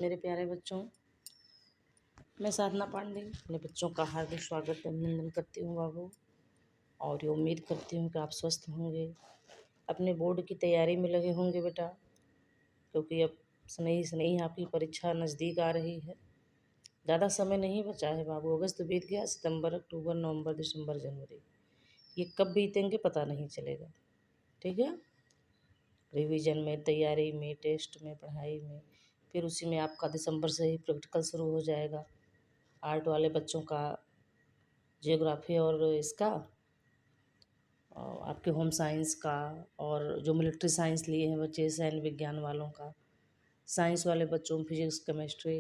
मेरे प्यारे बच्चों। मैं साधना पांडे अपने बच्चों का हार्दिक स्वागत अभिनंदन करती हूँ बाबू। और ये उम्मीद करती हूँ कि आप स्वस्थ होंगे, अपने बोर्ड की तैयारी में लगे होंगे बेटा, क्योंकि अब स्नेही स्नेही आपकी परीक्षा नज़दीक आ रही है। ज़्यादा समय नहीं बचा है बाबू। अगस्त बीत गया, सितंबर, अक्टूबर, नवंबर, दिसंबर, जनवरी, ये कब बीतेंगे पता नहीं चलेगा। ठीक है, रिवीजन में, तैयारी में, टेस्ट में, पढ़ाई में, फिर उसी में आपका दिसंबर से ही प्रैक्टिकल शुरू हो जाएगा। आर्ट वाले बच्चों का जियोग्राफी और इसका आपके होम साइंस का, और जो मिलिट्री साइंस लिए हैं बच्चे सैन्य विज्ञान वालों का, साइंस वाले बच्चों फिजिक्स, केमिस्ट्री,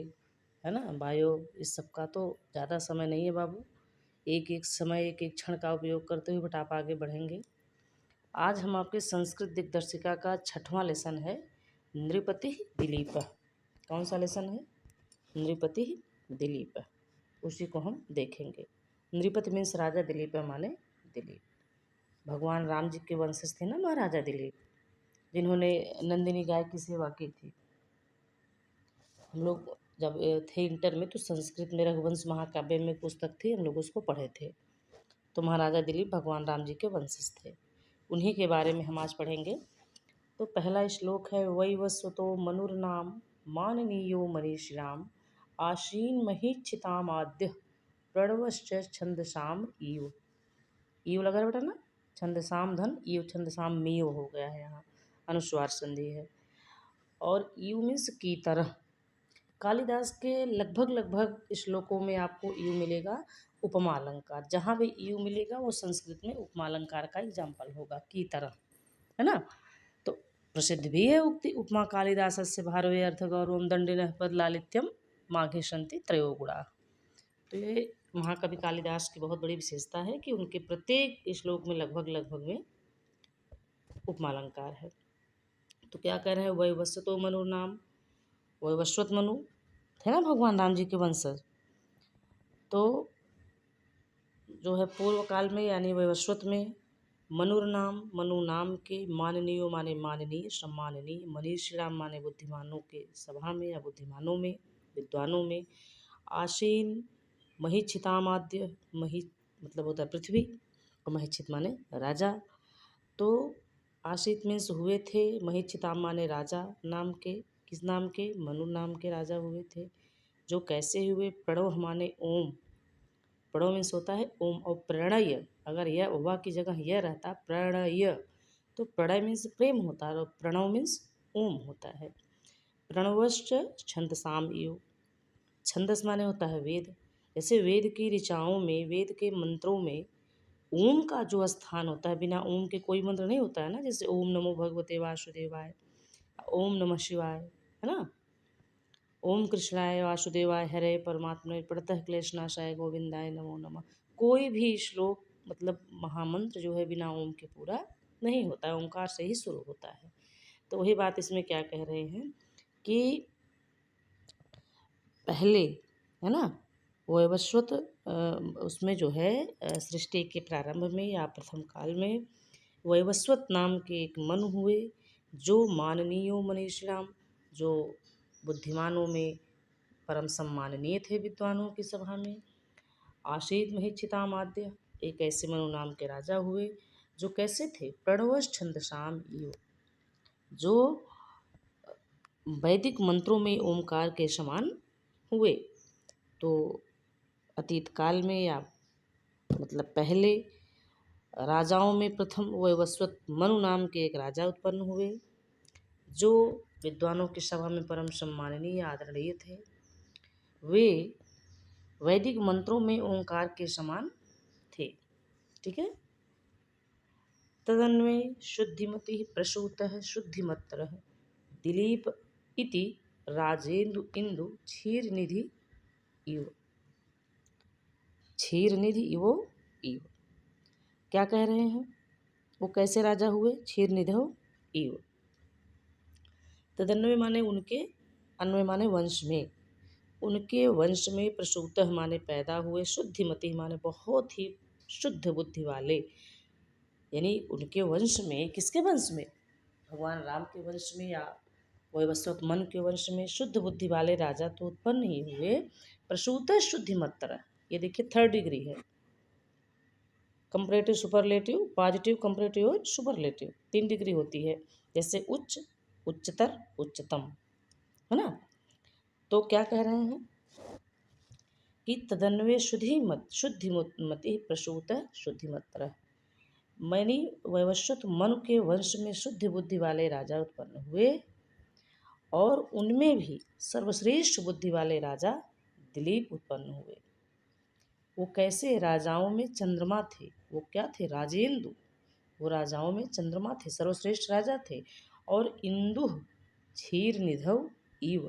है ना, बायो, इस सब का तो ज़्यादा समय नहीं है बाबू। एक एक समय, एक एक क्षण का उपयोग करते हुए बेटा आप आगे बढ़ेंगे। आज हम आपके संस्कृत दिग्दर्शिका का 6वां लेसन है, नृपति दिलीप। कौन सा लेसन है? नृपति दिलीप। उसी को हम देखेंगे। नृपति मीन्स राजा, दिलीप माने दिलीप। भगवान राम जी के वंशज थे ना महाराजा दिलीप, जिन्होंने नंदिनी गाय की सेवा की थी। हम लोग जब थे इंटर में तो संस्कृत में रघुवंश महाकाव्य में पुस्तक थी, हम लोग उसको पढ़े थे। तो महाराजा दिलीप भगवान राम जी के वंशज थे, उन्हीं के बारे में हम आज पढ़ेंगे। तो पहला श्लोक है, वैवस्वतो मनुर्नाम माननीयो मनीषिणाम आशीन महीक्षितामाद्य प्रणवश्च छंदसाम ईव। ईव लगा बेटा ना, छंदसाम धन ईव, छंदसाम मीव हो गया है, यहाँ अनुस्वार संधि है। और ईव मीन्स की तरह। कालिदास के लगभग लगभग श्लोकों में आपको ईव मिलेगा, उपमा अलंकार। जहाँ भी ईव मिलेगा वो संस्कृत में उपमा अलंकार का एग्जाम्पल होगा, की तरह, है ना। तो प्रसिद्ध भी है उक्ति, उपमा कालिदासस्य भारवे अर्थ गौरवम दंडिनः पद लालित्यम माघे सन्ति त्रयो गुणा। तो ये महाकवि कालिदास की बहुत बड़ी विशेषता है कि उनके प्रत्येक श्लोक में लगभग लगभग में उपमा अलंकार है। तो क्या कह रहे हैं, वैवस्वतो मनु नाम, वैवस्वत मनु थे ना भगवान राम जी के वंशज। तो जो है पूर्व काल में यानी वैवस्वत में, मनुर नाम, मनु नाम के, माननीयो माने माननीय, सम्माननीय, मनीषिणाम माने बुद्धिमानों के सभा में या बुद्धिमानों में, विद्वानों में, आसीन महीक्षितामाद्य, मही मतलब होता है पृथ्वी, और महीक्षित माने राजा। तो आशित मीन्स हुए थे, महीक्षिताम माने राजा नाम के, किस नाम के? मनु नाम के राजा हुए थे। जो कैसे हुए? प्रणव माने ओम, प्रणव मीन्स होता है ओम, और प्रणय, अगर यह उवा की जगह यह रहता प्रणय, तो प्रणय मीन्स प्रेम होता है, और प्रणव मीन्स ओम होता है। प्रणवश्च छंदसाम इव, छंदस माने होता है वेद। जैसे वेद की ऋचाओं में, वेद के मंत्रों में ओम का जो स्थान होता है, बिना ओम के कोई मंत्र नहीं होता है ना। जैसे ओम नमो भगवते वासुदेवाय, ओम नमः शिवाय, है ना, ओम कृष्णाय वासुदेवाय हरे परमात्मने प्रणतः क्लेशनाशाय गोविंदाय नमो नमः। कोई भी श्लोक मतलब महामंत्र जो है बिना ओम के पूरा नहीं होता है, ओंकार से ही शुरू होता है। तो वही बात इसमें क्या कह रहे हैं कि पहले, है ना, वैवस्वत उसमें जो है सृष्टि के प्रारंभ में या प्रथम काल में वैवस्वत नाम के एक मनु हुए, जो माननीयो मनीषिणाम, जो बुद्धिमानों में परम सम्माननीय थे विद्वानों की सभा में। आशीत महीक्षितामाद्य, एक ऐसे मनु नाम के राजा हुए जो कैसे थे? प्रणवश छंदसाम इव, जो वैदिक मंत्रों में ओमकार के समान हुए। तो अतीत काल में या मतलब पहले राजाओं में प्रथम वैवस्वत मनु नाम के एक राजा उत्पन्न हुए, जो विद्वानों की सभा में परम सम्माननीय आदरणीय थे। वे वैदिक मंत्रों में ओंकार के समान थे। ठीक है। तदन्वय शुद्धिमति प्रसूतः शुद्धिमत्तरः दिलीप इति राजेंद्र इंदु क्षीरनिधि इव, क्षीरनिधि इवो इव। क्या कह रहे हैं? वो कैसे राजा हुए? क्षीरनिधो इव। तदन्वय माने उनके, अन्वय माने वंश में, उनके वंश में, प्रसूतः माने पैदा हुए, शुद्धिमति माने बहुत ही शुद्ध बुद्धि वाले, यानी उनके वंश में, किसके वंश में? भगवान राम के वंश में या वैवस्वत मनु के वंश में शुद्ध बुद्धि वाले राजा तो उत्पन्न ही हुए, प्रसूत शुद्धिमत्तर, ये देखिए थर्ड डिग्री है, कंपैरेटिव सुपरलेटिव, पॉजिटिव कंपैरेटिव और सुपरलेटिव, 3 डिग्री होती है, जैसे उच्च, उच्चतर, उच्चतम, है ना। तो क्या कह रहे हैं कि तदन्वय शुद्धिमति प्रसूत शुद्धिमत्तर, मैंने वैवस्वत मनु के वंश में शुद्ध बुद्धि वाले राजा उत्पन्न हुए और उनमें भी सर्वश्रेष्ठ बुद्धि वाले राजा दिलीप उत्पन्न हुए। वो कैसे, राजाओं में चंद्रमा थे, वो क्या थे, राजेंदु, वो राजाओं में चंद्रमा थे, सर्वश्रेष्ठ राजा थे। और इंदु क्षीर निधव इव,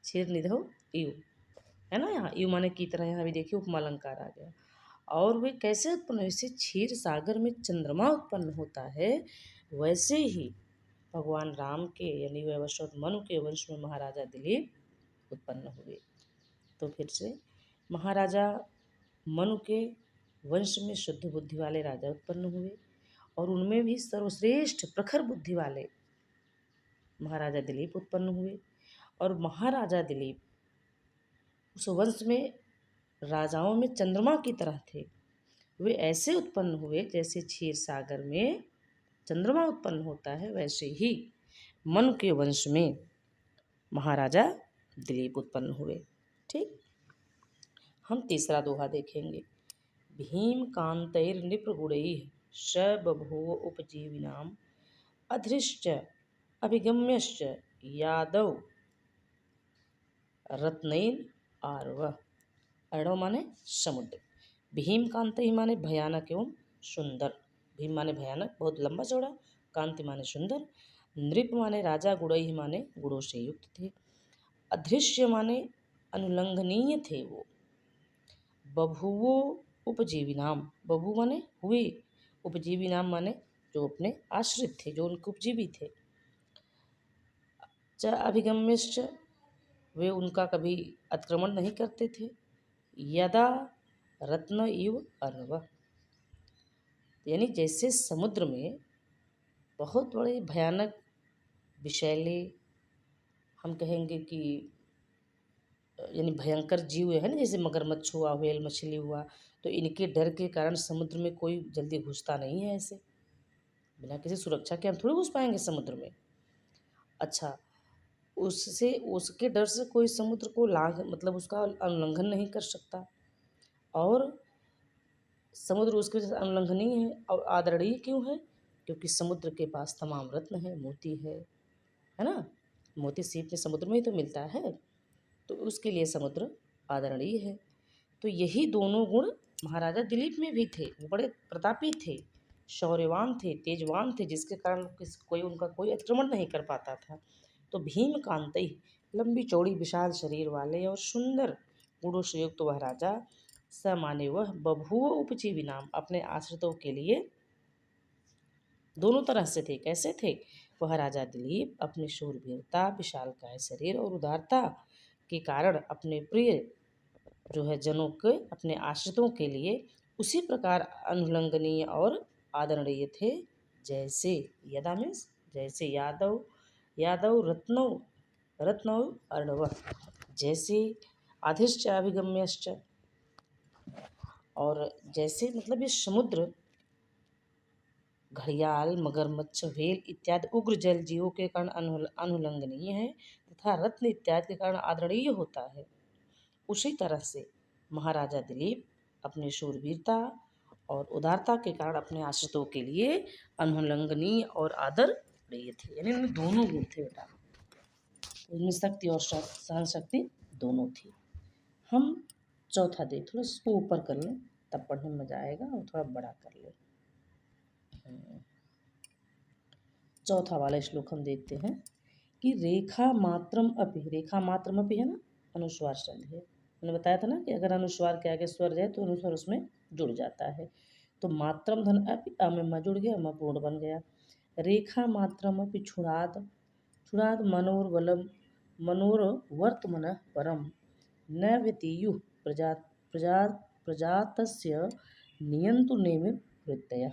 क्षीर निधव इव, है ना, यहाँ इव माने की तरह, यहाँ भी देखिए उपमा अलंकार आ गया। और वे कैसे उत्पन्न हुए, जैसे क्षीर सागर में चंद्रमा उत्पन्न होता है, वैसे ही भगवान राम के यानी वैवस्वत मनु के वंश में महाराजा दिलीप उत्पन्न हुए। तो फिर से महाराजा मनु के वंश में शुद्ध बुद्धि वाले राजा उत्पन्न हुए और उनमें भी सर्वश्रेष्ठ प्रखर बुद्धि वाले महाराजा दिलीप उत्पन्न हुए। और महाराजा दिलीप उस वंश में राजाओं में चंद्रमा की तरह थे, वे ऐसे उत्पन्न हुए जैसे क्षीर सागर में चंद्रमा उत्पन्न होता है, वैसे ही मनु के वंश में महाराजा दिलीप उत्पन्न हुए। ठीक, हम तीसरा दोहा देखेंगे। भीम कांतैर नृपगुणैः स बभूव उपजीविनाम् अधृश्च अभिगम्यश्च यादव रत्नैन आर्व। अर्णव माने समुद्र, भीम कांति माने भयानक एवं सुंदर, भीम माने भयानक बहुत लंबा चौड़ा, कांति माने सुंदर, नृप माने राजा, गुणैः माने गुणों से युक्त थे, अदृश्य माने अनुलंघनीय थे वो, बभुवो उपजीवी नाम, बभु माने हुए, उपजीवी नाम माने जो अपने आश्रित थे, जो उनके उपजीवी थे, च अभिगम्यश्च वे उनका कभी अतिक्रमण नहीं करते थे, यदा रत्न इव अर्णव, यानी जैसे समुद्र में बहुत बड़े भयानक विषैले, हम कहेंगे कि यानी भयंकर जीव है ना, जैसे मगरमच्छ हुआ, व्हेल मछली हुआ, तो इनके डर के कारण समुद्र में कोई जल्दी घुसता नहीं है, ऐसे बिना किसी सुरक्षा के हम थोड़ी घुस पाएंगे समुद्र में। अच्छा, उससे उसके डर से कोई समुद्र को लांघ मतलब उसका उल्लंघन नहीं कर सकता, और समुद्र उसके वजह से अनुलंघनीय है और आदरणीय क्यों है, क्योंकि समुद्र के पास तमाम रत्न है, मोती है ना, मोती सीप में समुद्र में ही तो मिलता है, तो उसके लिए समुद्र आदरणीय है। तो यही दोनों गुण महाराजा दिलीप में भी थे, वो बड़े प्रतापी थे, शौर्यवान थे, तेजवान थे, जिसके कारण कोई उनका कोई अतिक्रमण नहीं कर पाता था। तो भीम कांति, लंबी चौड़ी विशाल शरीर वाले और सुंदर गुणों से युक्त वह राजा, स माने वह, बभूव उपजीवी नाम, अपने आश्रितों के लिए दोनों तरह से थे। कैसे थे, वह राजा दिलीप अपनी शूरवीरता, विशालकाय शरीर और उदारता के कारण अपने प्रिय जो है जनों के, अपने आश्रितों के लिए उसी प्रकार अनुलंघनीय और आदरणीय थे, जैसे यदा मीन्स जैसे यादव रत्नौ अर्णव, जैसे आधिश्च अभिगम्यश्च, और जैसे मतलब ये समुद्र घड़ियाल, मगरमच्छ, व्हेल इत्यादि उग्र जल जीवों के कारण अनुलंघनीय है तथा रत्न इत्यादि के कारण आदरणीय होता है, उसी तरह से महाराजा दिलीप अपनी शूरवीरता और उदारता के कारण अपने आश्रितों के लिए अनुलंघनीय और आदरणीय थे, यानी इनमें दोनों गुण थे बेटा, इनमें शक्ति और सहन शक्ति दोनों थी। हम चौथा देख, थोड़ा इसको ऊपर कर लें तब पढ़ने में मजा आएगा, और थोड़ा बड़ा कर लें। चौथा वाला श्लोक हम देखते हैं कि रेखा मात्रम अपि है ना, अनुस्वार संधि है, मैंने बताया था ना कि अगर अनुस्वार के आगे स्वर जाए तो अनुस्वार उसमें जुड़ जाता है, तो मात्रम धन अपि, अ में म जुड़ गया, म पूर्ण बन गया, रेखा मात्रम अपि छुड़ाद मनोरवर्तमनः परम न व्यतीयुः प्रजातस्य नियंतु नेमिर वृत्तयः।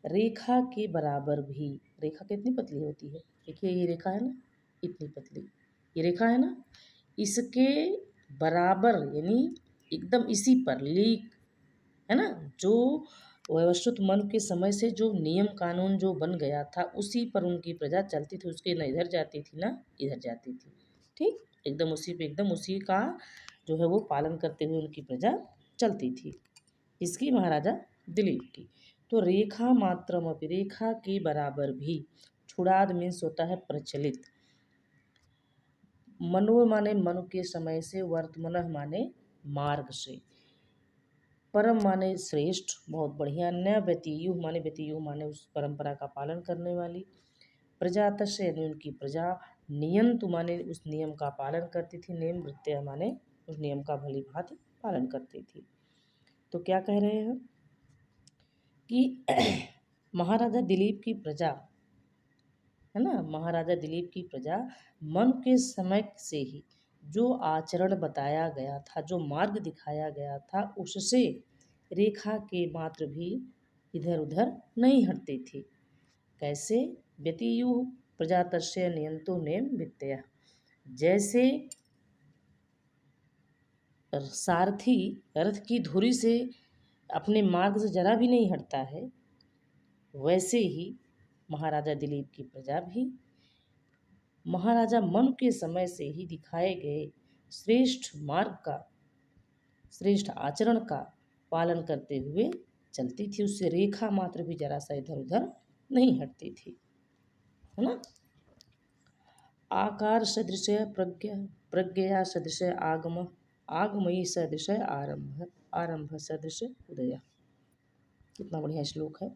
रेखा के बराबर भी, रेखा कितनी पतली होती है, देखिए ये रेखा है ना, इतनी पतली ये रेखा है ना, इसके बराबर यानी एकदम इसी पर लीक है ना, जो व्यवस्थित मनु के समय से जो नियम कानून जो बन गया था उसी पर उनकी प्रजा चलती थी, उसके न इधर जाती थी ना इधर जाती थी। ठीक, एकदम उसी पे एकदम उसी का जो है वो पालन करते हुए उनकी प्रजा चलती थी। इसकी महाराजा दिलीप की। तो रेखा मात्रम अपि, रेखा के बराबर भी, छुड़ाद मीन्स होता है प्रचलित, मनो माने मनु के समय से, वर्तमान माने मार्ग से, परम माने श्रेष्ठ बहुत बढ़िया, न व्यतीयु माने व्यतीयु माने उस परंपरा का पालन करने वाली, प्रजातस्य यानी उनकी प्रजा, नियंतु माने उस नियम का पालन करती थी, नेम वृत्तय माने उस नियम का भली भांति पालन करती थी। तो क्या कह रहे हैं कि महाराजा दिलीप की प्रजा है ना, महाराजा दिलीप की प्रजा मन के समय से ही जो आचरण बताया गया था, जो मार्ग दिखाया गया था, उससे रेखा के मात्र भी इधर उधर नहीं हटती थी। कैसे? व्यतियु प्रजातस्य नियंतो नेम वित्तय, जैसे सारथी रथ की धुरी से अपने मार्ग से जरा भी नहीं हटता है, वैसे ही महाराजा दिलीप की प्रजा भी महाराजा मनु के समय से ही दिखाए गए श्रेष्ठ मार्ग का, श्रेष्ठ आचरण का पालन करते हुए चलती थी, उससे रेखा मात्र भी जरा सा इधर उधर नहीं हटती थी, है ना। आकार सदृश प्रज्ञा, प्रज्ञया सदृश आगम, आगमयी सदृश आरंभ, आरंभ सदृश उदय। कितना बढ़िया श्लोक है।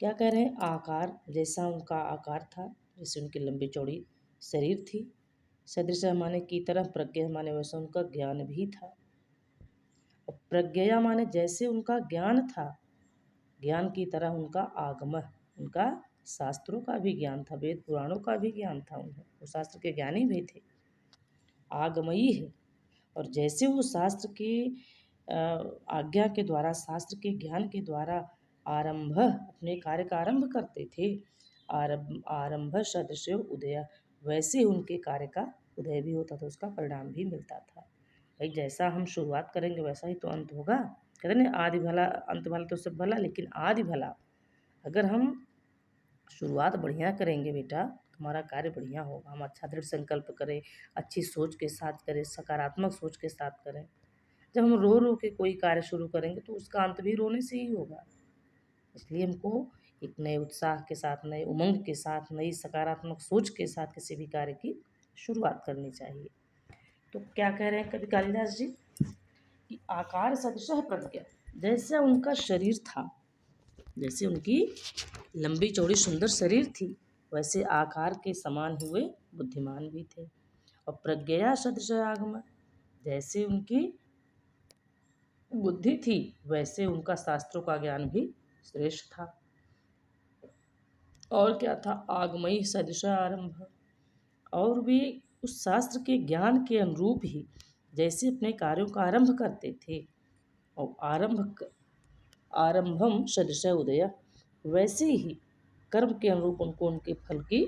क्या कह रहे हैं? आकार, जैसा उनका आकार था, जैसे उनकी लंबी चौड़ी शरीर थी, सदृश माने की तरह, प्रज्ञा माने वैसा उनका ज्ञान भी था, और प्रज्ञा माने जैसे उनका ज्ञान था, ज्ञान की तरह उनका आगम, उनका शास्त्रों का भी ज्ञान था, वेद पुराणों का भी ज्ञान था, उन्हें वो शास्त्र के ज्ञानी भी थे, आगमयी है। और जैसे वो शास्त्र के आज्ञा के द्वारा, शास्त्र के ज्ञान के द्वारा आरंभ, अपने कार्य का आरंभ करते थे, आरंभ सदृश उदय, वैसे उनके कार्य का उदय भी होता था, उसका परिणाम भी मिलता था। भाई जैसा हम शुरुआत करेंगे वैसा ही तो अंत होगा, कहते ना आदि भला अंत भला तो सब भला, लेकिन आदि भला, अगर हम शुरुआत बढ़िया करेंगे बेटा, हमारा कार्य बढ़िया होगा। हम अच्छा दृढ़ संकल्प करें, अच्छी सोच के साथ करें, सकारात्मक सोच के साथ करें। जब हम रो रो के कोई कार्य शुरू करेंगे तो उसका अंत भी रोने से ही होगा। इसलिए हमको एक नए उत्साह के साथ, नए उमंग के साथ, नई सकारात्मक सोच के साथ किसी भी कार्य की शुरुआत करनी चाहिए। तो क्या कह रहे हैं कवि कालिदास जी कि आकार सदृश प्रज्ञा, जैसा उनका शरीर था, जैसे उनकी लंबी चौड़ी सुंदर शरीर थी, वैसे आकार के समान हुए बुद्धिमान भी थे, और प्रज्ञा सदृश आगम, जैसे उनकी बुद्धि थी वैसे उनका शास्त्रों का ज्ञान भी श्रेष्ठ था। और क्या था? आगमयी सदृश आरंभ, और भी उस शास्त्र के ज्ञान के अनुरूप ही जैसे अपने कार्यों का आरंभ करते थे, और आरंभम सदृश उदय, वैसे ही कर्म के अनुरूप उनको उनके फल की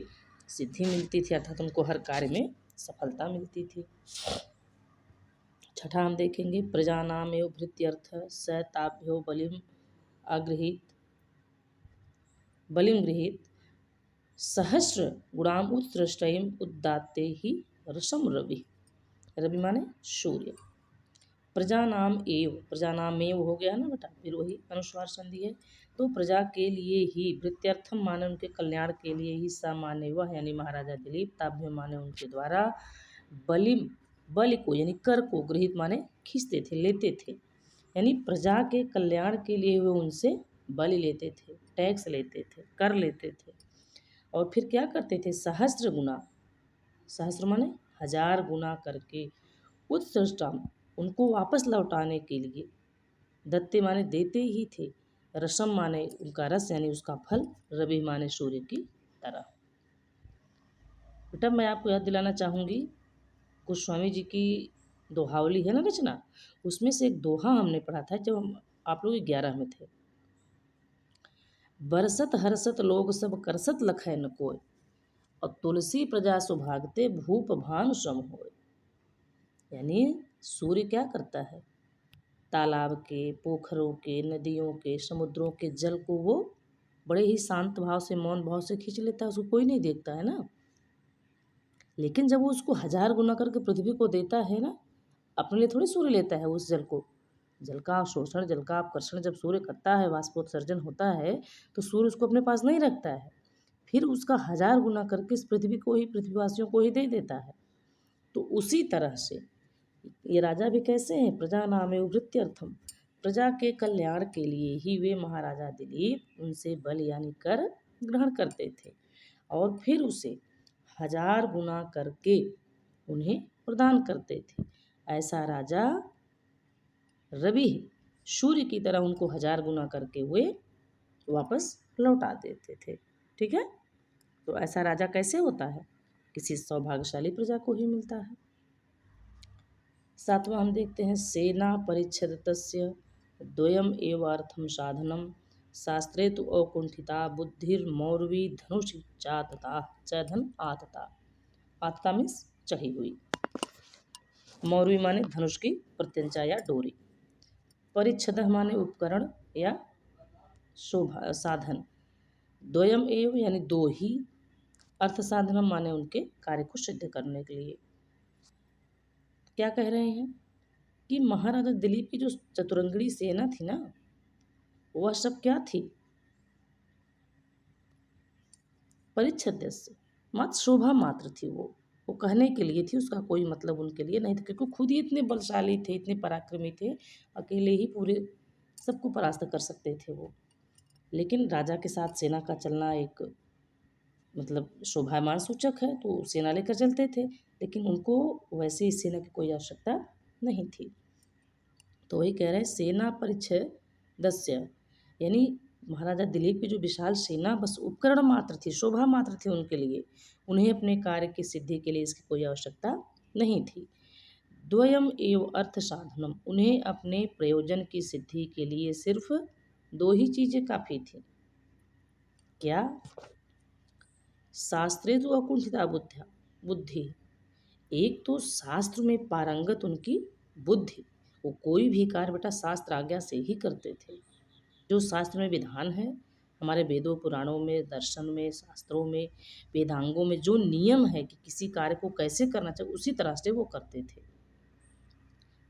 सिद्धि मिलती थी, अर्थात उनको हर कार्य में सफलता मिलती थी। छठा हम देखेंगे, प्रजानाम एव भृत्यर्थ स ताभ्यो बलिम गृहीत सहस्र गुणाम उत्सृष्टयिम उद्दाते ही रसम रवि, रवि माने सूर्य। प्रजानाम एव, प्रजानाम एव हो गया ना बेटा, फिर वही अनुस्वार संधि है। तो प्रजा के लिए ही, वृत्त्यर्थम माने उनके कल्याण के लिए ही, स माने वह यानी महाराजा दिलीप, ताभ्य माने उनके द्वारा, बलिम बल को यानी कर को, गृहीत माने खींचते थे, लेते थे, यानी प्रजा के कल्याण के लिए वे उनसे बलि लेते थे, टैक्स लेते थे, कर लेते थे, और फिर क्या करते थे? सहस्र गुना, सहस्र माने हजार गुना करके, उत्सृष्टम उनको वापस लौटाने के लिए, दत्ते माने देते ही थे, रसम माने उनका रस यानी उसका फल, रवि माने सूर्य की तरह। बेटा मैं आपको याद दिलाना चाहूँगी, गोस्वामी जी की दोहावली है ना रचना, उसमें से एक दोहा हमने पढ़ा था जब हम आप लोग 11 में थे। बरसत हरसत लोग सब करसत लखै न कोय, और तुलसी प्रजा सुभागते भूप भानु श्रम होय। यानी सूर्य क्या करता है, तालाब के, पोखरों के, नदियों के, समुद्रों के जल को वो बड़े ही शांत भाव से, मौन भाव से खींच लेता है, उसको कोई नहीं देखता है ना। लेकिन जब वो उसको 1000 गुना करके पृथ्वी को देता है ना, अपने लिए थोड़ी सूर्य लेता है उस जल को। जल का शोषण, जल का आकर्षण जब सूर्य करता है, वाष्पोत्सर्जन होता है, तो सूर्य उसको अपने पास नहीं रखता है, फिर उसका 1000 गुना करके इस पृथ्वी को ही, पृथ्वीवासियों को ही दे देता है। तो उसी तरह से ये राजा भी कैसे हैं, प्रजा नामे उभृत्यर्थम, प्रजा के कल्याण के लिए ही वे महाराजा दिलीप उनसे बल यानी कर ग्रहण करते थे और फिर उसे 1000 गुना करके उन्हें प्रदान करते थे। ऐसा राजा रवि सूर्य की तरह उनको 1000 गुना करके वे वापस लौटा देते थे। ठीक है, तो ऐसा राजा कैसे होता है, किसी सौभाग्यशाली प्रजा को ही मिलता है। सातवां हम देखते हैं, सेना परिच्छेदतस्य द्वयम एवार्थम साधनम शास्त्रे तु अकुंठिता बुद्धिर्मौरवी धनुष चातता चधन आतता। आतता मीन्स चढ़ी हुई, मौरवी माने धनुष की प्रत्यंचा या डोरी, परिच्छद माने उपकरण या शोभा साधन, द्वयम एव यानी दो ही, अर्थ साधनम माने उनके कार्य को सिद्ध करने के लिए। क्या कह रहे हैं कि महाराजा दिलीप की जो चतुरंगड़ी सेना थी ना, वह सब क्या थी, परिच्छद से मात्र शोभा मात्र थी, वो कहने के लिए थी, उसका कोई मतलब उनके लिए नहीं था, क्योंकि खुद ही इतने बलशाली थे, इतने पराक्रमी थे, अकेले ही पूरे सबको परास्त कर सकते थे वो। लेकिन राजा के साथ सेना का चलना एक मतलब शोभायमान सूचक है, तो सेना लेकर चलते थे, लेकिन उनको वैसे इस सेना की कोई आवश्यकता नहीं थी। तो वही कह रहे हैं, सेना परिच्छेदस्य यानी महाराजा दिलीप की जो विशाल सेना बस उपकरण मात्र थी, शोभा मात्र थी उनके लिए, उन्हें अपने कार्य की सिद्धि के लिए इसकी कोई आवश्यकता नहीं थी। द्वयम एव अर्थ साधनम, उन्हें अपने प्रयोजन की सिद्धि के लिए सिर्फ दो ही चीज़ें काफ़ी थी। क्या, शास्त्रे तो अकुंठिता बुद्धि, एक तो शास्त्र में पारंगत उनकी बुद्धि, वो कोई भी कार्य बेटा शास्त्र आज्ञा से ही करते थे। जो शास्त्र में विधान है, हमारे वेदों पुराणों में, दर्शन में, शास्त्रों में, वेदांगों में जो नियम है कि किसी कार्य को कैसे करना चाहिए, उसी तरह से वो करते थे।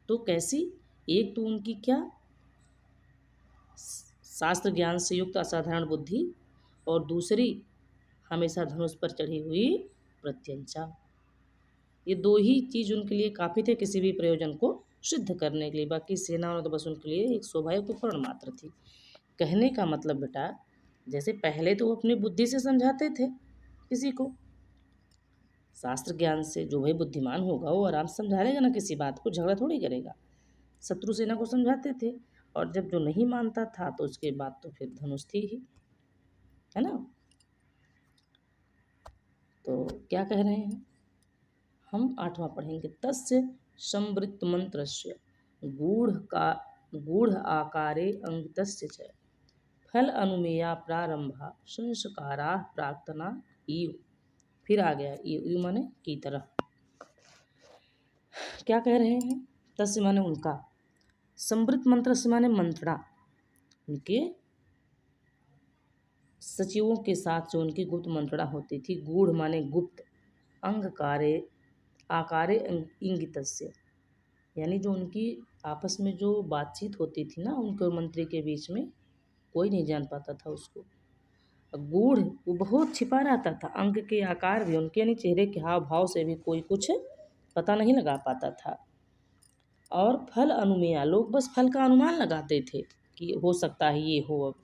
तो कैसी, एक तो उनकी क्या, शास्त्र ज्ञान से युक्त असाधारण बुद्धि, और दूसरी हमेशा धनुष पर चढ़ी हुई प्रत्यंचा। ये दो ही चीज़ उनके लिए काफ़ी थे किसी भी प्रयोजन को सिद्ध करने के लिए। बाकी सेना तो बस उनके लिए एक शोभायुक्त उपकरण मात्र थी। कहने का मतलब बेटा, जैसे पहले तो वो अपनी बुद्धि से समझाते थे किसी को, शास्त्र ज्ञान से जो भाई बुद्धिमान होगा वो आराम से समझा लेगा ना, किसी बात को झगड़ा थोड़ी करेगा। शत्रु सेना को समझाते थे, और जब जो नहीं मानता था तो उसके बाद तो फिर धनुष थी ही, है ना। तो क्या कह रहे हैं हम, आठवां पढ़ेंगे, तस्य संवृत्त मंत्रस्य गूढ़ आकारे अंगितस्य च फल अनुमेया प्रारंभा संस्कारा प्रार्थना इव। फिर आ गया इव माने की तरह। क्या कह रहे हैं, तस्य माने उनका, संवृत्त मंत्र से माने मंत्रणा, उनके सचिवों के साथ जो उनकी गुप्त मंत्रणा होती थी, गूढ़ माने गुप्त, अंगकारे आकारे इंगितस्य यानी जो उनकी आपस में जो बातचीत होती थी ना उनके और मंत्री के बीच में, कोई नहीं जान पाता था उसको। गूढ़ वो बहुत छिपा रहता था, अंग के आकार भी उनके यानी चेहरे के हाव भाव से भी कोई कुछ पता नहीं लगा पाता था। और फल अनुमेया, लोग बस फल का अनुमान लगाते थे कि हो सकता है ये हो।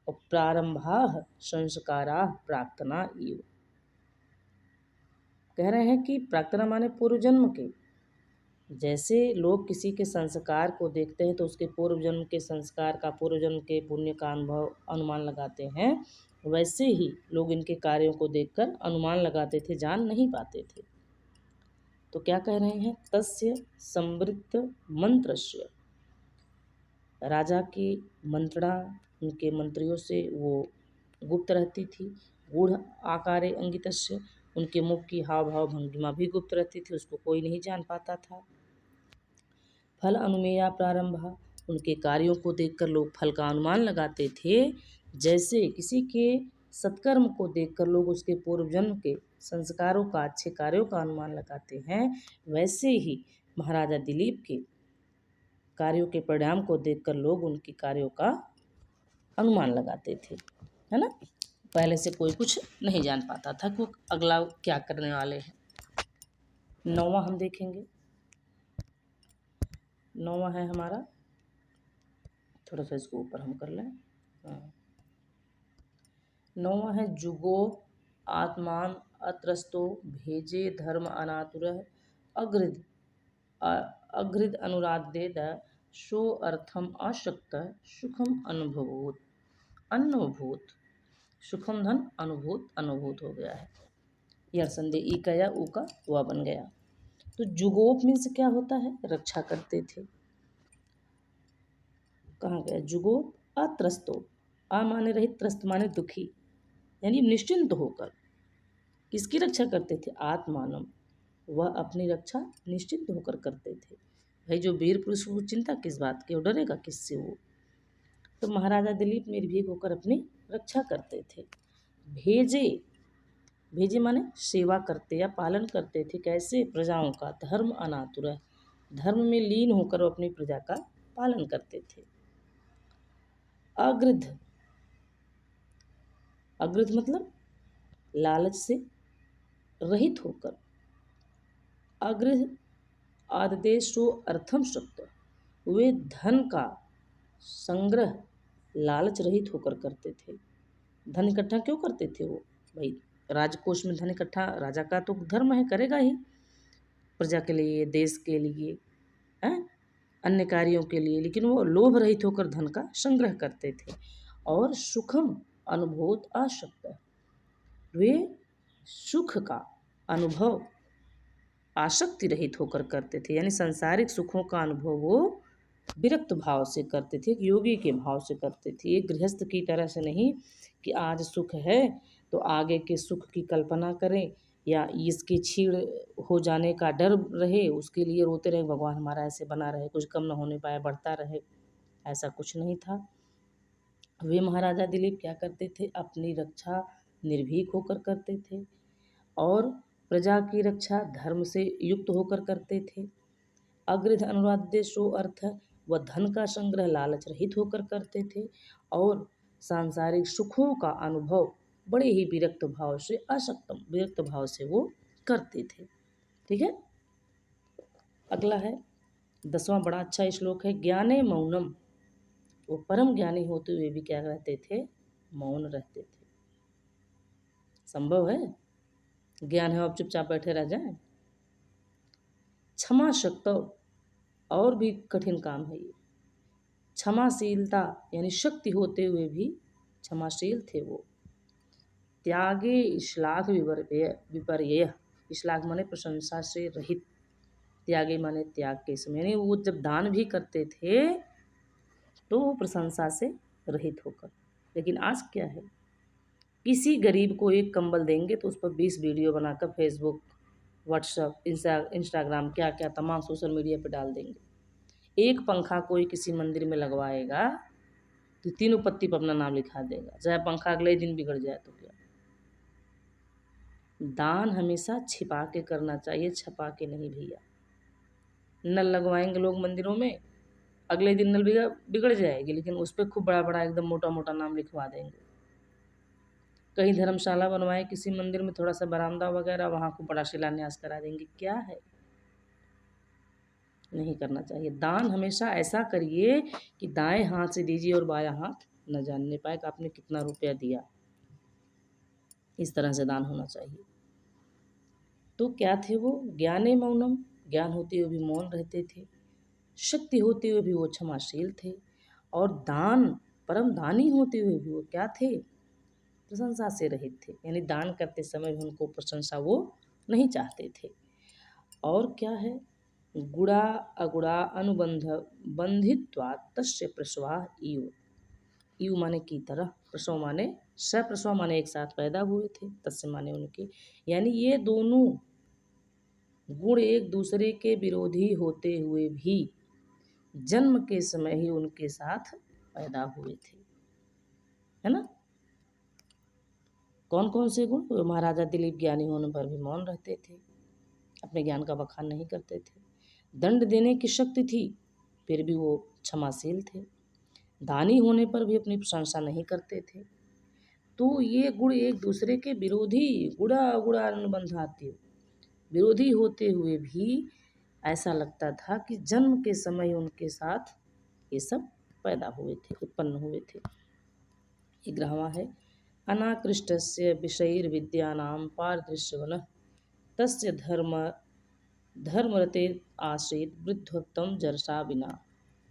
और प्रारंभा संस्कारा प्रार्थना इव, कह रहे हैं कि प्रार्थना माने पूर्व जन्म के, जैसे लोग किसी के संस्कार को देखते हैं तो उसके पूर्व जन्म के संस्कार का, पूर्व जन्म के पुण्य का अनुभव अनुमान लगाते हैं, वैसे ही लोग इनके कार्यों को देखकर अनुमान लगाते थे, जान नहीं पाते थे। तो क्या कह रहे हैं, तस्य संवृत्त मंत्रस्य, राजा की मंत्रणा उनके मंत्रियों से वो गुप्त रहती थी, गूढ़ आकारे अंगितस्य, उनके मुख की हाव भाव भंगिमा भी गुप्त रहती थी, उसको कोई नहीं जान पाता था। फल अनुमेया प्रारंभ, उनके कार्यों को देखकर लोग फल का अनुमान लगाते थे। जैसे किसी के सत्कर्म को देखकर लोग उसके पूर्व जन्म के संस्कारों का, अच्छे कार्यों का अनुमान लगाते हैं, वैसे ही महाराजा दिलीप के कार्यों के परिणाम को देखकर लोग उनके कार्यों का अनुमान लगाते थे, है ना। पहले से कोई कुछ नहीं जान पाता था कि वो अगला क्या करने वाले हैं। 9वां हम देखेंगे। 9वां है हमारा, थोड़ा सा इसको ऊपर हम कर लें। 9वां है जुगो आत्मान अत्रस्तो भेजे धर्म अनातुरः अग्रिद अग्रिद अनुराधेद शो अर्थम अशक्त सुखम अनुभूत सुखम धन अनुभूत हो गया है। यह संदेह ई का या ऊ का हुआ बन गया। तो जुगोप मीन्स क्या होता है, रक्षा करते थे। कहाँ गया जुगोप अत्रस्तो, आ माने रहित, त्रस्त माने दुखी, यानी निश्चिंत होकर किसकी रक्षा करते थे, आत्मानम, वह अपनी रक्षा निश्चिंत होकर करते थे। भाई जो वीर पुरुष वो चिंता किस बात की, वो डरेगा किससे वो। तो महाराजा दिलीप निर्भीक होकर अपनी रक्षा करते थे। भेजे, भेजे माने सेवा करते या पालन करते थे, कैसे, प्रजाओं का, धर्म अनातुर, धर्म में लीन होकर वो अपनी प्रजा का पालन करते थे। अग्रध, अग्रध मतलब लालच से रहित होकर, अग्रह आदेशो अर्थम शब्द, वे धन का संग्रह लालच रहित होकर करते थे। धन इकट्ठा क्यों करते थे वो, भाई राजकोष में धन इकट्ठा राजा का तो धर्म है, करेगा ही, प्रजा के लिए, देश के लिए, अन्य कार्यों के लिए, लेकिन वो लोभ रहित होकर धन का संग्रह करते थे। और सुखम अनुभूत आशक्त, वे सुख का अनुभव आसक्ति रहित होकर करते थे, यानी सांसारिक सुखों का अनुभव वो विरक्त भाव से करते थे, योगी के भाव से करते थे। एक गृहस्थ की तरह से नहीं कि आज सुख है तो आगे के सुख की कल्पना करें या इसके छीड़ हो जाने का डर रहे, उसके लिए रोते रहे, भगवान हमारा ऐसे बना रहे, कुछ कम न होने पाए, बढ़ता रहे, ऐसा कुछ नहीं था। वे महाराजा दिलीप क्या करते थे, अपनी रक्षा निर्भीक होकर करते थे और प्रजा की रक्षा धर्म से युक्त होकर करते थे। अग्रध अनुराधेशो अर्थ, वह धन का संग्रह लालच रहित होकर करते थे और सांसारिक सुखों का अनुभव बड़े ही विरक्त भाव से, असक्तम विरक्त भाव से वो करते थे। ठीक है, अगला है 10वां, बड़ा अच्छा श्लोक है। ज्ञाने मौनम, वो परम ज्ञानी होते हुए भी क्या रहते थे, मौन रहते थे। संभव है, ज्ञान है अब चुपचाप बैठे रह जाएं। क्षमा शक्त, और भी कठिन काम है ये, क्षमाशीलता यानी शक्ति होते हुए भी क्षमाशील थे वो। त्यागे श्लाघ विपर्यय, श्लाघ माने प्रशंसा से रहित, त्यागे माने त्याग के समय, यानी वो जब दान भी करते थे तो वो प्रशंसा से रहित होकर। लेकिन आज क्या है, किसी गरीब को एक कंबल देंगे तो उस पर 20 वीडियो बनाकर फेसबुक, व्हाट्सएप, इंस्टाग्राम, क्या क्या तमाम सोशल मीडिया पर डाल देंगे। एक पंखा कोई किसी मंदिर में लगवाएगा तो तीनों पत्ती पर अपना नाम लिखा देगा, चाहे पंखा अगले दिन बिगड़ जाए तो क्या। दान हमेशा छिपा के करना चाहिए, छपा के नहीं भैया। नल लगवाएंगे लोग मंदिरों में, अगले दिन नल बिगड़ जाएगी, लेकिन उस पर खूब बड़ा बड़ा एकदम मोटा मोटा नाम लिखवा देंगे। कहीं धर्मशाला बनवाए किसी मंदिर में, थोड़ा सा बरामदा वगैरह, वहाँ को बड़ा शिलान्यास करा देंगे। क्या है, नहीं करना चाहिए। दान हमेशा ऐसा करिए कि दाएं हाथ से दीजिए और बायां हाथ न जानने पाए कि आपने कितना रुपया दिया। इस तरह से दान होना चाहिए। तो क्या थे वो, ज्ञाने मौनम, ज्ञान होते हुए भी मौन रहते थे, शक्ति होते हुए भी वो क्षमाशील थे, और दान परम दानी होते हुए भी वो क्या थे, प्रशंसा से रहित थे, यानी दान करते समय भी उनको प्रशंसा वो नहीं चाहते थे। और क्या है, गुड़ा अगुड़ा अनुबंध बंधित्वा तस्य प्रसवाह इव, यू माने की तरह, प्रसव माने सप्रसव माने एक साथ पैदा हुए थे, तस्य माने उनके। यानी ये दोनों गुण एक दूसरे के विरोधी होते हुए भी जन्म के समय ही उनके साथ पैदा हुए थे, है ना। कौन कौन से गुण? वो महाराजा दिलीप ज्ञानी होने पर भी मौन रहते थे, अपने ज्ञान का बखान नहीं करते थे। दंड देने की शक्ति थी, फिर भी वो क्षमाशील थे। दानी होने पर भी अपनी प्रशंसा नहीं करते थे। तो ये गुण एक दूसरे के विरोधी, गुड़ा गुड़ा अनुबंधाते, विरोधी होते हुए भी ऐसा लगता था कि जन्म के समय उनके साथ ये सब पैदा हुए थे, उत्पन्न हुए थे। 11वां है अनाकृष्टस्य विषयैर्विद्यानां पारदृश्यवनः तस्य धर्मरते आश्रित वृद्धोत्तम जरसा बिना।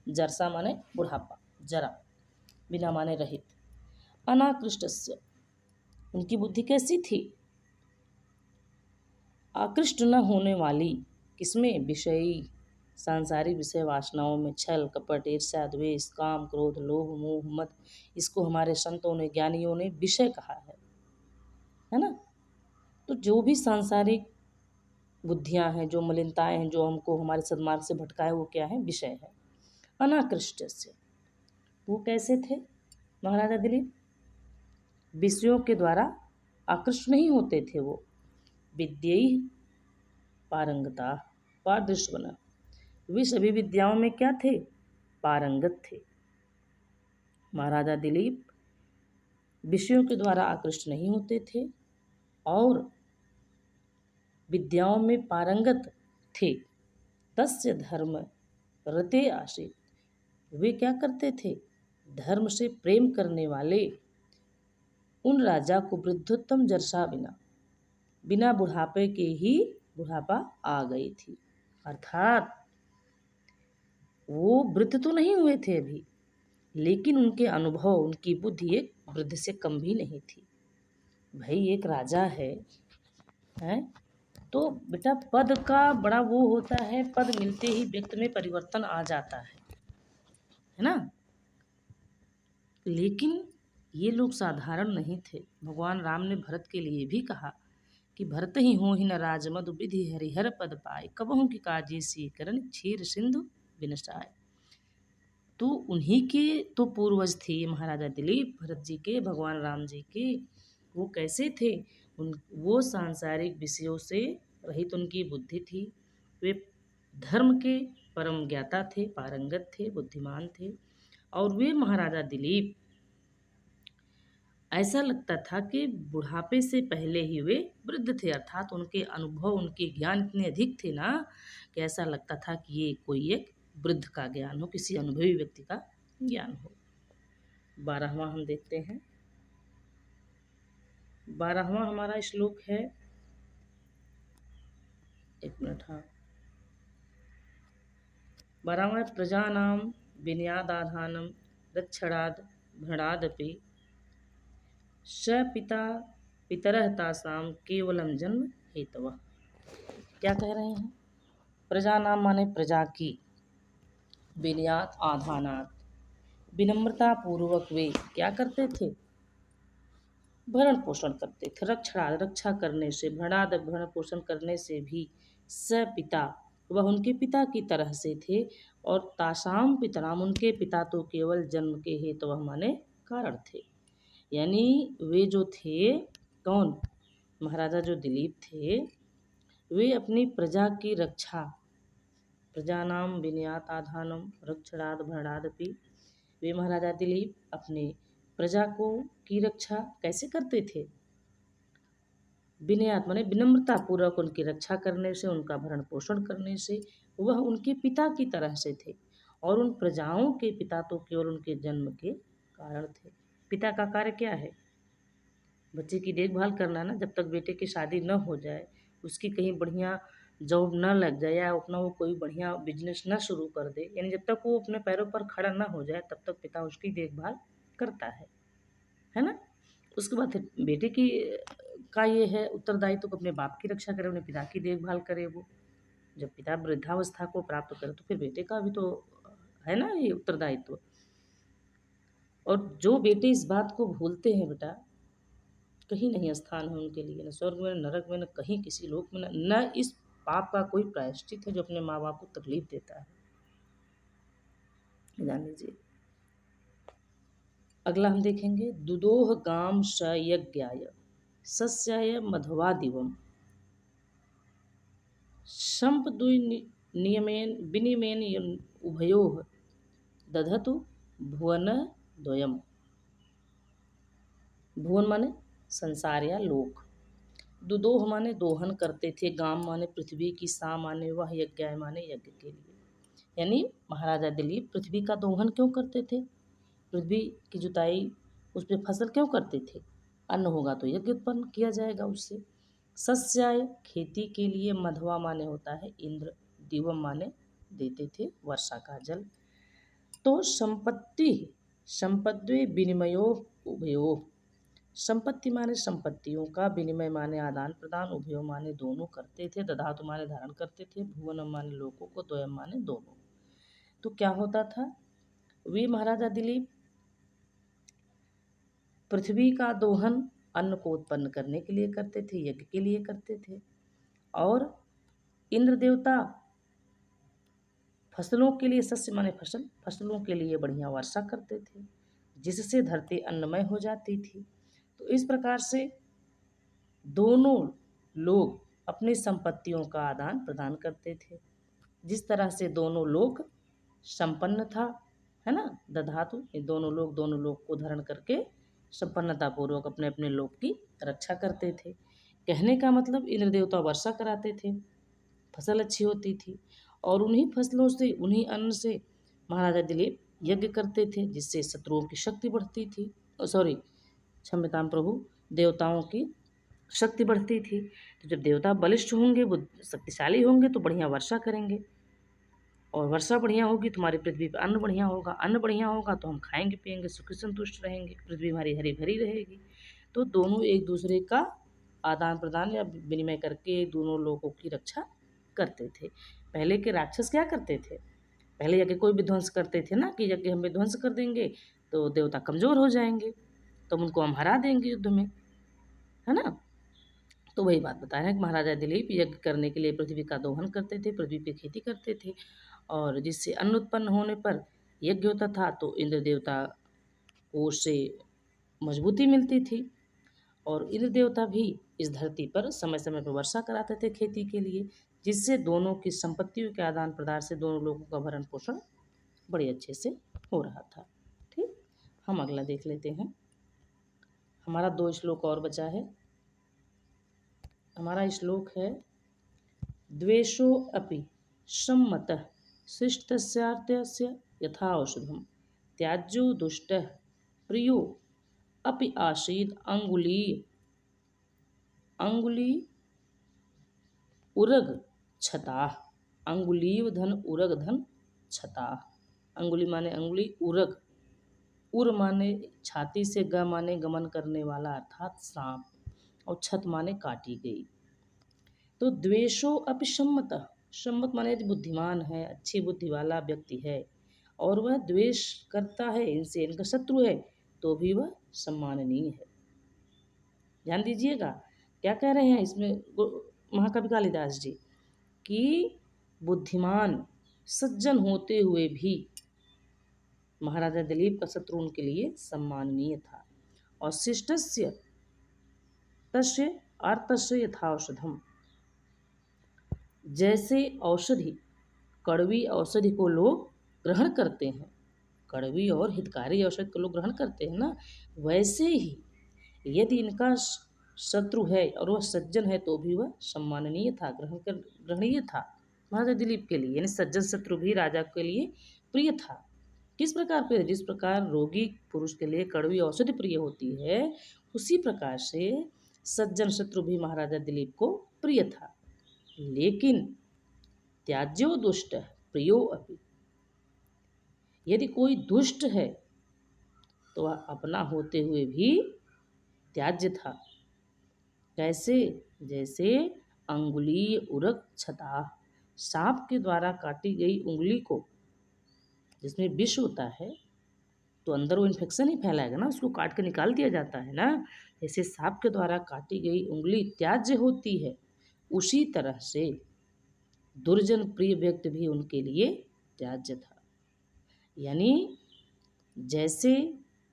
जरसा माने बुढ़ापा, जरा, बिना माने रहित। अनाकृष्टस्य, उनकी बुद्धि कैसी थी? आकृष्ट न होने वाली, किसमें? विषयी, सांसारिक विषय वासनाओं में, छल कपट ईर्ष्या द्वेष काम क्रोध लोभ मोह मद, इसको हमारे संतों ने ज्ञानियों ने विषय कहा है ना। तो जो भी सांसारिक बुद्धियां हैं, जो मलिनताएं हैं, जो हमको हमारे सद्मार्ग से भटकाए, वो क्या है? विषय है। अनाकृष्ट से, वो कैसे थे महाराजा दिलीप? विषयों के द्वारा आकृष्ट नहीं होते थे वो। विद्यई पारंगता पारदृश्य बना, वे सभी विद्याओं में क्या थे? पारंगत थे। महाराजा दिलीप विषयों के द्वारा आकृष्ट नहीं होते थे और विद्याओं में पारंगत थे। तस्य धर्म रते आश्रित, वे क्या करते थे? धर्म से प्रेम करने वाले उन राजा को वृद्धोत्तम जरसा बिना, बिना बुढ़ापे के ही बुढ़ापा आ गई थी। अर्थात वो वृद्ध तो नहीं हुए थे अभी, लेकिन उनके अनुभव, उनकी बुद्धि एक वृद्ध से कम भी नहीं थी। भाई एक राजा है तो बेटा पद का बड़ा वो होता है, पद मिलते ही व्यक्ति में परिवर्तन आ जाता है ना। लेकिन ये लोग साधारण नहीं थे। भगवान राम ने भरत के लिए भी कहा कि भरत ही हो ही न राजमधु विधि हरिहर पद पाए, कबहू की काजी सी करण क्षीर सिंधु बिनसाए। तो उन्हीं के तो पूर्वज थे महाराजा दिलीप, भरत जी के, भगवान राम जी के। वो कैसे थे? वो सांसारिक विषयों से रहित उनकी बुद्धि थी। वे धर्म के परम ज्ञाता थे, पारंगत थे, बुद्धिमान थे। और वे महाराजा दिलीप, ऐसा लगता था कि बुढ़ापे से पहले ही वे वृद्ध थे। अर्थात उनके अनुभव, उनके ज्ञान इतने अधिक थे ना कि ऐसा लगता था कि ये कोई एक वृद्ध का ज्ञान हो, किसी अनुभवी व्यक्ति का ज्ञान हो। 12वां हम देखते हैं। 12वां हमारा श्लोक है, एक मिनट, हाँ, 12वां प्रजानां विनयादाधानं रक्षणाद भृणादपि स पिता पितरः तासां केवलम जन्म हेतवः। क्या कह रहे हैं? प्रजा नाम माने प्रजा की, विनयात आधानात, विनम्रता पूर्वक वे क्या करते थे? भरण पोषण करते थे। रक्षणाद, रक्षा करने से, भरणाद, भरण पोषण करने से भी, स पिता, वह उनके पिता की तरह से थे। और तासाम पितराम, उनके पिता तो केवल जन्म के हेतु वह माने कारण थे। यानी वे जो थे, कौन? महाराजा जो दिलीप थे, वे अपनी प्रजा की रक्षा, प्रजानाम विनयात आधानम रक्षणाद भरणादपि, वे महाराजा दिलीप अपने प्रजा को की रक्षा कैसे करते थे? विनयात माने विनम्रता पूर्वक उनकी रक्षा करने से, उनका भरण पोषण करने से। वह उनके पिता की तरह से थे और उन प्रजाओं के पिता तो केवल उनके जन्म के कारण थे। पिता का कार्य क्या है? बच्चे की देखभाल करना ना। जब तक बेटे की शादी न हो जाए, उसकी कहीं बढ़िया जॉब न लग जाए या अपना वो कोई बढ़िया बिजनेस न शुरू कर दे, यानी जब तक वो अपने पैरों पर खड़ा न हो जाए, तब तक पिता उसकी देखभाल करता है ना। उसके बाद बेटे की का ये है उत्तरदायित्व तो अपने बाप की रक्षा करे, अपने पिता की देखभाल करे। वो जब पिता वृद्धावस्था को प्राप्त करे तो फिर बेटे का भी तो है ना ये उत्तरदायित्व। और जो बेटे इस बात को भूलते हैं बेटा, कहीं नहीं स्थान है उनके लिए, न स्वर्ग में, न नरक में, न कहीं किसी लोक में, न इस पाप का कोई प्रायश्चित है जो अपने माँ बाप को तकलीफ देता है। जान लीजिए। अगला हम देखेंगे, दुदोह गाम स यज्ञाय सस्याय मध्वा दिवम संपदुई नियमेन विनिमेन उभयोः दधतु भुवन द्वयम। भुवन माने संसार या लोक, दुदोह माने दोहन करते थे, गाम माने पृथ्वी की, सा माने वह, यज्ञाय माने यज्ञ के लिए। यानी महाराजा दिलीप पृथ्वी का दोहन क्यों करते थे, पृथ्वी की जुताई, उस पर फसल क्यों करते थे, अन्न होगा तो यज्ञ उत्पन्न किया जाएगा उससे। सस्याय खेती के लिए, मधवा माने होता है इंद्र, दिवम माने देते थे वर्षा का जल। तो संपत्ति संपत्ति विनिमयो उभयो, संपत्ति माने संपत्तियों का, विनिमय माने आदान प्रदान, उभयो माने दोनों करते थे, दधातु माने धारण करते थे, भुवन माने लोगों को, द्वयम माने दोनों। तो क्या होता था, वे महाराजा दिलीप पृथ्वी का दोहन अन्न को उत्पन्न करने के लिए करते थे, यज्ञ के लिए करते थे, और इंद्र देवता फसलों के लिए, सस्य माने फसल, फसलों के लिए बढ़िया वर्षा करते थे, जिससे धरती अन्नमय हो जाती थी। तो इस प्रकार से दोनों लोग अपनी संपत्तियों का आदान प्रदान करते थे। जिस तरह से दोनों लोग संपन्न था, है ना, दधातु, ये दोनों लोग को धारण करके संपन्नता पूर्वक अपने अपने लोक की रक्षा करते थे। कहने का मतलब इंद्र देवता वर्षा कराते थे, फसल अच्छी होती थी, और उन्हीं फसलों से, उन्हीं अन्न से महाराजा दिलीप यज्ञ करते थे, जिससे शत्रुओं की शक्ति बढ़ती थी, सॉरी क्षम्यताम प्रभु, देवताओं की शक्ति बढ़ती थी। तो जब देवता बलिष्ठ होंगे, वो शक्तिशाली होंगे, तो बढ़िया वर्षा करेंगे, और वर्षा बढ़िया होगी तो हमारी पृथ्वी पर अन्न बढ़िया होगा, अन्न बढ़िया होगा तो हम खाएंगे पिएंगे, सुखी संतुष्ट रहेंगे, पृथ्वी हमारी हरी भरी रहेगी। तो दोनों एक दूसरे का आदान प्रदान या विनिमय करके दोनों लोगों की रक्षा करते थे। पहले के राक्षस क्या करते थे, पहले यज्ञ कोई विध्वंस करते थे ना, कि यज्ञ हम विध्वंस कर देंगे तो देवता कमज़ोर हो जाएंगे, तो उनको हम हरा देंगे युद्ध में, है ना। तो वही बात बता रहे हैं कि महाराजा दिलीप यज्ञ करने के लिए पृथ्वी का दोहन करते थे, पृथ्वी पे खेती करते थे, और जिससे अन्न उत्पन्न होने पर यज्ञ होता था, तो इंद्र देवता को उससे मजबूती मिलती थी, और इंद्र देवता भी इस धरती पर समय समय पर वर्षा कराते थे खेती के लिए, जिससे दोनों की संपत्तियों के आदान प्रदान से दोनों लोगों का भरण पोषण बड़े अच्छे से हो रहा था। ठीक, हम अगला देख लेते हैं। हमारा 2 श्लोक और बचा है। हमारा श्लोक है, द्वेषो अपि सम्मतः शिष्टस्यार्थस्य यथा औषधम त्याज्यो दुष्टः प्रियो अपि आसीद अंगुली उरग छता, अंगुलीव धन उरग धन छता। अंगुली माने अंगुली, उरग, उर माने छाती से, ग माने गमन करने वाला अर्थात सांप, और छत माने काटी गई। तो द्वेषो अपसम्मतः, सम्मत माने यदि बुद्धिमान है, अच्छी बुद्धि वाला व्यक्ति है, और वह द्वेष करता है इनसे, इनका शत्रु है, तो भी वह सम्माननीय है। ध्यान दीजिएगा क्या कह रहे हैं इसमें महाकवि कालिदास जी, कि बुद्धिमान सज्जन होते हुए भी महाराजा दिलीप का शत्रु उनके लिए सम्माननीय था। और शिष्टस्य तस्य अर्थस्य यथाऔषधम, जैसे औषधि, कड़वी औषधि को लोग ग्रहण करते हैं, कड़वी और हितकारी औषधि को लोग ग्रहण करते हैं ना, वैसे ही यदि इनका शत्रु है और वह सज्जन है, तो भी वह सम्माननीय था, ग्रहणीय था महाराजा दिलीप के लिए। यानी सज्जन शत्रु भी राजा के लिए प्रिय था। किस प्रकार प्रिय, जिस प्रकार रोगी पुरुष के लिए कड़वी औषधि प्रिय होती है, उसी प्रकार से सज्जन शत्रु भी महाराजा दिलीप को प्रिय था। लेकिन त्याज्यो दुष्ट प्रियो अपि, यदि कोई दुष्ट है तो वह अपना होते हुए भी त्याज्य था। कैसे, जैसे अंगुली उरग छता, सांप के द्वारा काटी गई उंगली को, जिसमें विष होता है, तो अंदर वो इन्फेक्शन ही फैलाएगा ना, उसको काट के निकाल दिया जाता है ना। जैसे सांप के द्वारा काटी गई उंगली त्याज्य होती है, उसी तरह से दुर्जन प्रिय व्यक्ति भी उनके लिए त्याज्य था। यानी जैसे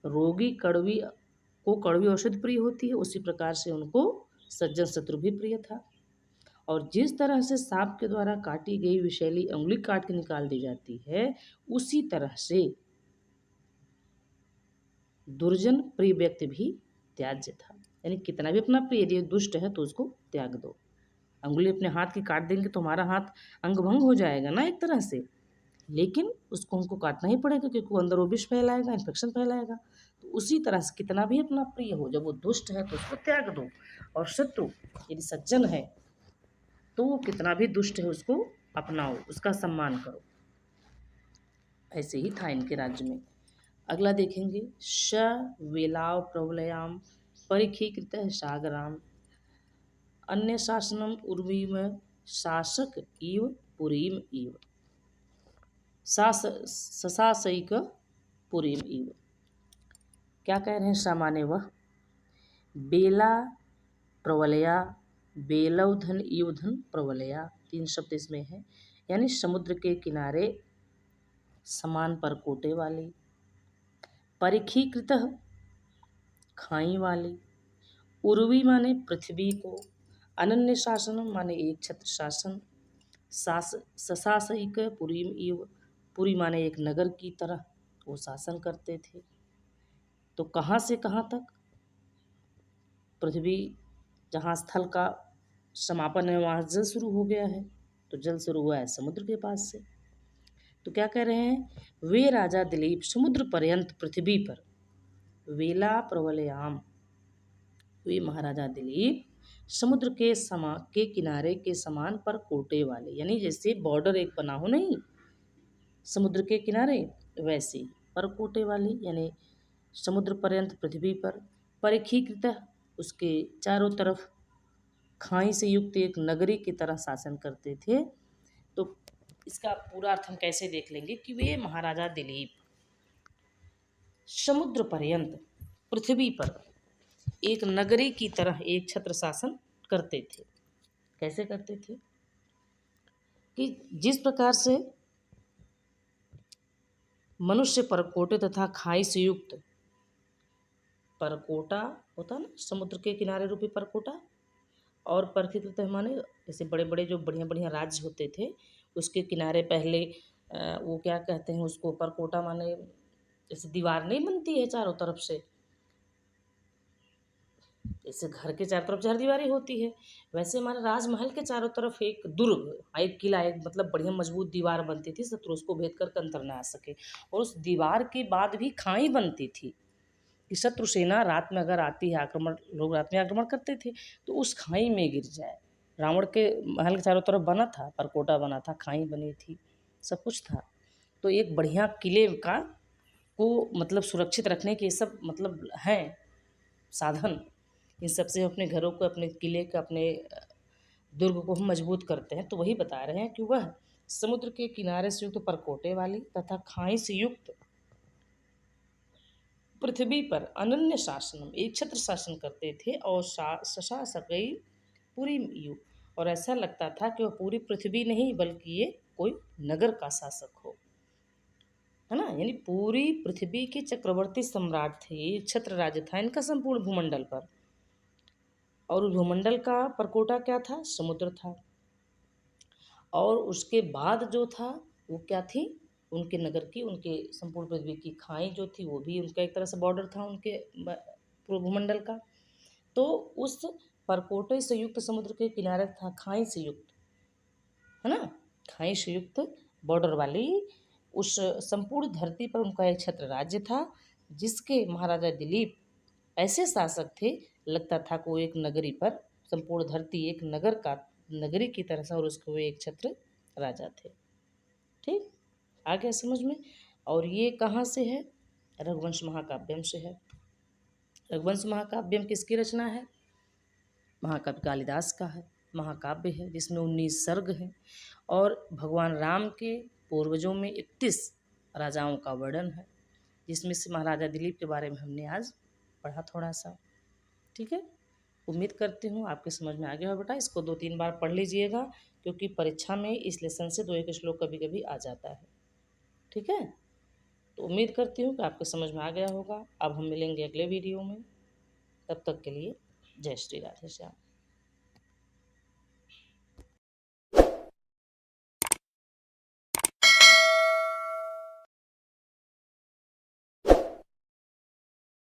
रोगी कड़वी औषधि प्रिय होती है, उसी प्रकार से उनको सज्जन शत्रु भी प्रिय था। और जिस तरह से सांप के द्वारा काटी गई विषैली उंगली काट के निकाल दी जाती है, उसी तरह से दुर्जन प्रिय व्यक्ति भी त्याज्य था। यानी कितना भी अपना प्रिय यदि दुष्ट है तो उसको त्याग दो। अंगुली अपने हाथ की काट देंगे तो हमारा हाथ अंग भंग हो जाएगा ना एक तरह से, लेकिन उसको हमको काटना ही पड़ेगा क्योंकि वो अंदर वो विष फैलाएगा, इन्फेक्शन फैलाएगा। तो उसी तरह से कितना भी अपना प्रिय हो, जब वो दुष्ट है तो उसको त्याग दो, और शत्रु यदि सज्जन है तो वो कितना भी दुष्ट है उसको अपनाओ, उसका सम्मान करो। ऐसे ही था इनके राज्य में। अगला देखेंगे, श वेलाव प्रबलयाम परिखीकृत सागराम अन्य शासनम उर्वीम शासक इव पुरीम इव सशासयिक पुरीम इव। क्या कह रहे हैं सामान्य वह, बेला प्रवलया बेलवधन इवधन प्रवलया, 3 शब्द इसमें है। यानी समुद्र के किनारे समान परकोटे वाली, परिखीकृत खाई वाली, उर्वी माने पृथ्वी को, अनन्य शासन माने एक छत्र शासन, सशासयिक पुरीम इव, पुरी माने एक नगर की तरह वो शासन करते थे। तो कहाँ से कहाँ तक, पृथ्वी जहाँ स्थल का समापन है वहाँ जल शुरू हो गया है, तो जल शुरू हुआ है समुद्र के पास से। तो क्या कह रहे हैं, वे राजा दिलीप समुद्र पर्यंत पृथ्वी पर, वेला प्रवलयाम, वे महाराजा दिलीप समुद्र के किनारे के समान पर कोटे वाले, यानी जैसे बॉर्डर एक बना हो नहीं समुद्र के किनारे, वैसे पर कोटे वाली, यानी समुद्र पर्यंत पृथ्वी पर, परिखीकृत उसके चारों तरफ खाई से युक्त एक नगरी की तरह शासन करते थे। तो इसका पूरा अर्थ हम कैसे देख लेंगे कि वे महाराजा दिलीप समुद्र पर्यंत पृथ्वी पर एक नगरी की तरह एक छत्र शासन करते थे। कैसे करते थे कि जिस प्रकार से मनुष्य परकोटे तथा खाई से युक्त, परकोटा होता ना समुद्र के किनारे रूपी परकोटा, और परिखीकृत माने जैसे बड़े बड़े जो बढ़िया बढ़िया राज्य होते थे उसके किनारे पहले वो क्या कहते हैं उसको, परकोटा माने जैसे दीवार नहीं बनती है चारों तरफ से, जैसे घर के चारों तरफ चारदीवारी होती है, वैसे हमारे राजमहल के चारों तरफ एक दुर्ग, एक किला, एक मतलब बढ़िया मजबूत दीवार बनती थी, शत्रु उसको भेद कर अंदर न आ सके। और उस दीवार के बाद भी खाई बनती थी कि शत्रु सेना रात में अगर आती है, आक्रमण, लोग रात में आक्रमण करते थे तो उस खाई में गिर जाए। रावण के महल के चारों तरफ बना था, परकोटा बना था, खाई बनी थी, सब कुछ था। तो एक बढ़िया किले का को मतलब सुरक्षित रखने के सब मतलब हैं साधन, इन सबसे अपने घरों को, अपने किले का, अपने दुर्ग को हम मजबूत करते हैं। तो वही बता रहे हैं कि वह समुद्र के किनारे से युक्त परकोटे वाली तथा खाई से युक्त पृथ्वी पर अनन्य शासन, एक छत्र शासन करते थे, और सशासकई पूरी यु, और ऐसा लगता था कि वह पूरी पृथ्वी नहीं बल्कि ये कोई नगर का शासक हो, है ना। यानी पूरी पृथ्वी के चक्रवर्ती सम्राट थे, छत्र राज्य था इनका संपूर्ण भूमंडल पर, और उस भूमंडल का परकोटा क्या था, समुद्र था। और उसके बाद जो था वो क्या थी, उनके नगर की, उनके संपूर्ण पृथ्वी की खाई जो थी वो भी उनका एक तरह से बॉर्डर था उनके पूर्व भूमंडल का। तो उस परकोटे से युक्त समुद्र के किनारे था खाई से युक्त, है ना, खाई से युक्त बॉर्डर वाली उस संपूर्ण धरती पर उनका एक छत्र राज्य था, जिसके महाराजा दिलीप ऐसे शासक थे, लगता था कि वो एक नगरी पर, संपूर्ण धरती एक नगरी की तरह से, और उसके वो एक छत्र राजा थे। ठीक, आ गया समझ में। और ये कहाँ से है, रघुवंश महाकाव्यम से है। रघुवंश महाकाव्यम किसकी रचना है, महाकवि कालिदास का है, महाकाव्य है जिसमें 19 सर्ग हैं, और भगवान राम के पूर्वजों में 31 राजाओं का वर्णन है। जिसमें से महाराजा दिलीप के बारे में हमने आज पढ़ा थोड़ा सा। ठीक है, उम्मीद करती हूँ आपके समझ में आ गया हो बेटा। इसको 2-3 बार पढ़ लीजिएगा, क्योंकि परीक्षा में इस लेसन से 2-1 श्लोक कभी कभी आ जाता है। ठीक है, तो उम्मीद करती हूँ कि आपके समझ में आ गया होगा। अब हम मिलेंगे अगले वीडियो में, तब तक के लिए जय श्री राधे श्याम।